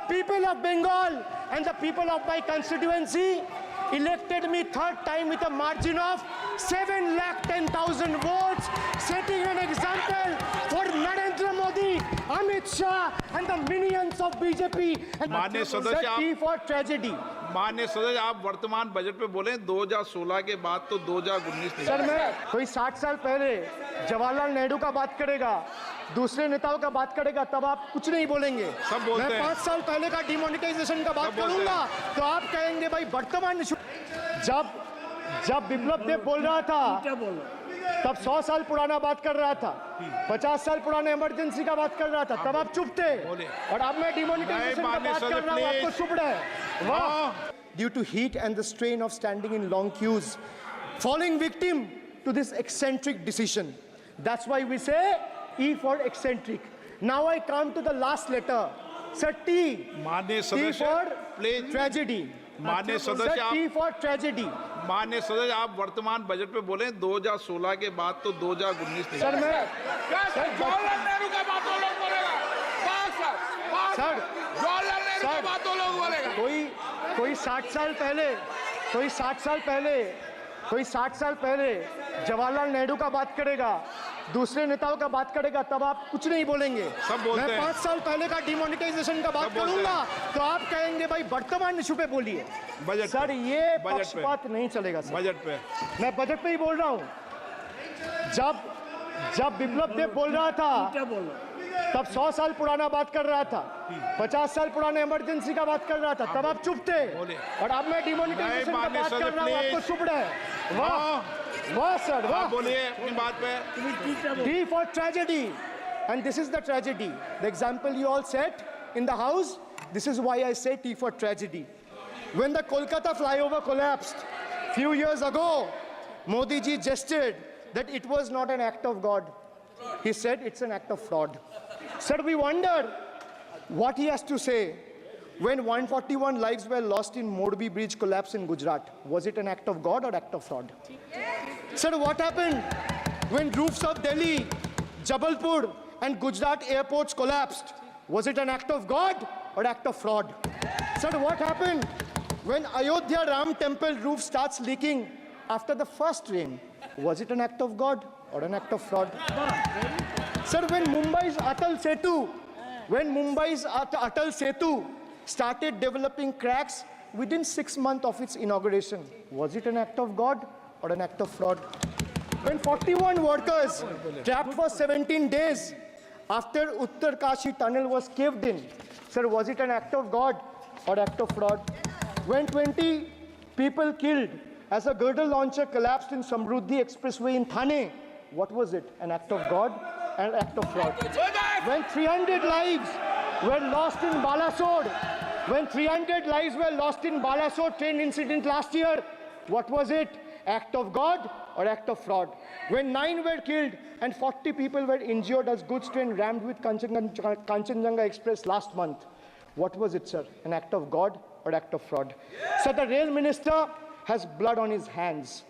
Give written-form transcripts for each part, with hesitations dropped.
people of Bengal and the people of my constituency elected me third time with a margin of 7,10,000 votes, setting an example for Narendra Modi, Amit Shah and the minions of BJP. And माननीय सदस्य T for tragedy. माननीय सदस्य आप वर्तमान budget पे बोले 2016 के बाद तो 2019 सर मैं कोई 60 साल पहले जवाहरलाल नेहरू का बात करेगा, दूसरे नेताओं का बात करेगा, तब आप कुछ नहीं बोलेंगे। सब बोलते मैं हैं। 5 साल पहले का डिमोनेटाइजेशन का बात सब बोलते करूंगा तो आप कहेंगे भाई वर्तमान जब विप्लव देव बोल रहा था तब 100 साल पुराना बात कर रहा था, 50 साल पुराने इमरजेंसी का बात कर रहा था, तब आप चुप थे। और अब मैं डिमोनेटाइजेशन का बात कर रहा हूं, आपको चुप रहे। वाह! Due to heat and the strain of standing in long queues, falling victim to this eccentric decision. That's why we say E for eccentric. Now I come to the last letter. Sir, T. माननीय T सदस्य for please tragedy. माननीय Sir, सदस्य T for tragedy. माननीय सदस्य आप वर्तमान budget पे बोले 2016 के बाद तो 2019 सर मैं जवाहरलाल नेहरू का बात वो लोग बोलेगा। सर जवाहरलाल नेहरू का बात वो लोग बोलेगा। कोई 60 साल पहले जवाहरलाल नेहरू का बात करेगा, दूसरे नेताओं का बात करेगा, तब आप कुछ नहीं बोलेंगे। सब बोलते मैं हैं। 5 साल पहले का डिमोनेटाइजेशन का बात सब बोलते करूंगा तो आप कहेंगे भाई वर्तमान इशू पे बोलिए। बजट सर ये बजट पे। पक्षपात नहीं चलेगा सर। बजट पे मैं बजट पे ही बोल रहा हूँ। जब विप्लव देव बोल रहा था तब 100 साल पुराना बात कर रहा था, 50 साल पुराने इमरजेंसी का बात कर रहा था, तब आप चुप थे। और अब मैं डिमोनेटाइजेशन का बात कर रहा हूँ, आपको चुप रहे। वाह सर वाह। बोलिए अपनी बात पे। D for tragedy, and this is the tragedy. The example you all set in the house. This is why I say T for tragedy. When the Kolkata flyover collapsed few years ago, Modi ji gestured that it was not an act of God. He said it's an act of fraud. Sir, we wonder what he has to say when 141 lives were lost in Morbi Bridge collapse in Gujarat. Was it an act of God or act of fraud? Sir, what happened when roofs of Delhi, Jabalpur and Gujarat airports collapsed? Was it an act of God or act of fraud? Sir, what happened when Ayodhya Ram temple roof starts leaking after the first rain? Was it an act of God or an act of fraud? Sir, when Mumbai's Atal Setu started developing cracks within 6 months of its inauguration, was it an act of God or an act of fraud? When 41 workers trapped for 17 days after Uttar Kashi tunnel was caved in, sir, was it an act of God or act of fraud? When 20 people killed as a girdle launcher collapsed in Samruddhi Expressway in Thane, what was it? An act of God and an act of fraud? When 300 lives were lost in Balasore train incident last year, what was it? Act of God or act of fraud? When 9 were killed and 40 people were injured as goods train rammed with Kanchenjunga Express last month, what was it, sir? An act of God or act of fraud? So the rail minister has blood on his hands.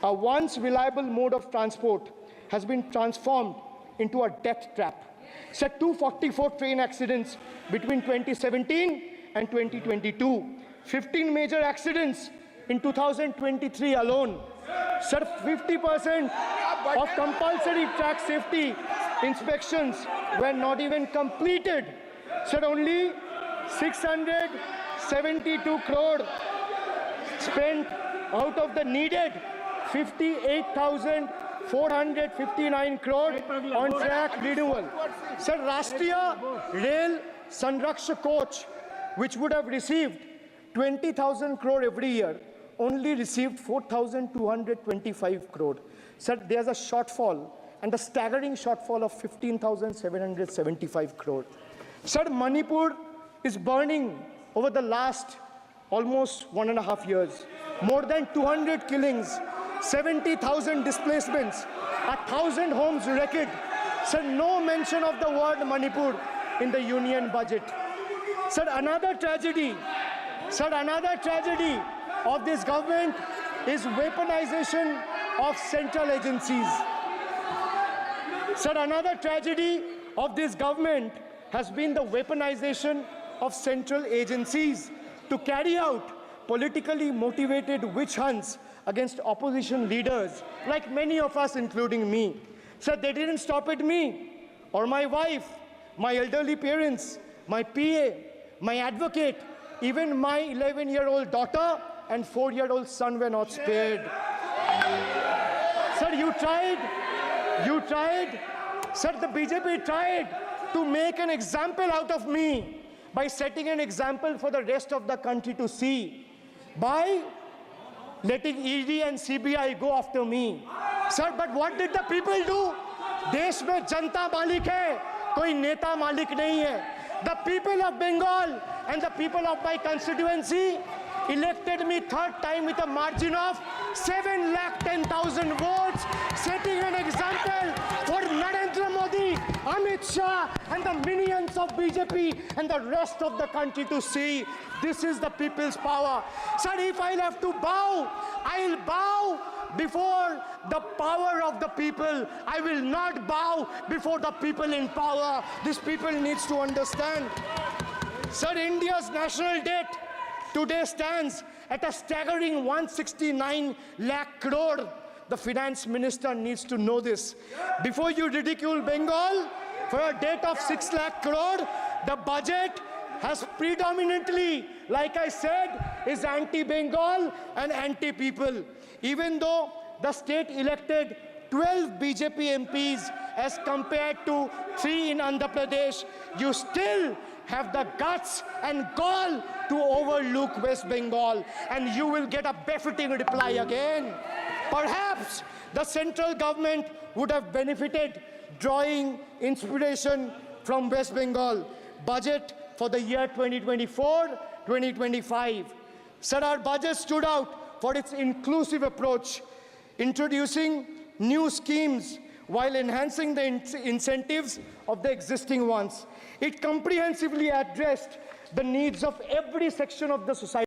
A once reliable mode of transport has been transformed into a death trap. So 244 train accidents between 2017 and 2022. 15 major accidents in 2023 alone. Sir, 50% of compulsory track safety inspections were not even completed. Sir, only 672 crore spent out of the needed 58,459 crore on track renewal. Sir, Rashtriya Rail Sanraksha coach, which would have received 20,000 crore every year, only received 4,225 crore. Sir, there's a shortfall, and a staggering shortfall of 15,775 crore. Sir, Manipur is burning over the last almost 1.5 years. More than 200 killings, 70,000 displacements, 1,000 homes wrecked. Sir, no mention of the word Manipur in the union budget. Sir, another tragedy of this government is weaponization of central agencies. Sir, another tragedy of this government has been the weaponization of central agencies to carry out politically motivated witch hunts against opposition leaders, like many of us, including me. So they didn't stop at me or my wife, my elderly parents, my PA, my advocate, even my 11-year-old daughter and 4-year-old son were not spared. Sir, you tried. Sir, the BJP tried to make an example out of me by setting an example for the rest of the country to see, by letting ED and CBI go after me. Sir, but what did the people do? देश में जनता मालिक है, कोई नेता मालिक नहीं है. The people of Bengal and the people of my constituency elected me third time with a margin of 710,000 votes, setting an example for Narendra Modi, Amit Shah and the minions of BJP and the rest of the country to see. This is the people's power. Sir, if I'll have to bow, I'll bow before the power of the people. I will not bow before the people in power. This people needs to understand. Sir, India's national debt today stands at a staggering 169 lakh crore. The finance minister needs to know this. Before you ridicule Bengal for a debt of 6 lakh crore, the budget has predominantly, like I said, is anti-Bengal and anti-people. Even though the state elected 12 BJP MPs as compared to 3 in Andhra Pradesh, you still have the guts and gall to overlook West Bengal, and you will get a befitting reply again. Perhaps the central government would have benefited drawing inspiration from West Bengal budget for the year 2024-2025. Sir, our budget stood out for its inclusive approach, introducing new schemes while enhancing the incentives of the existing ones. It comprehensively addressed the needs of every section of the society.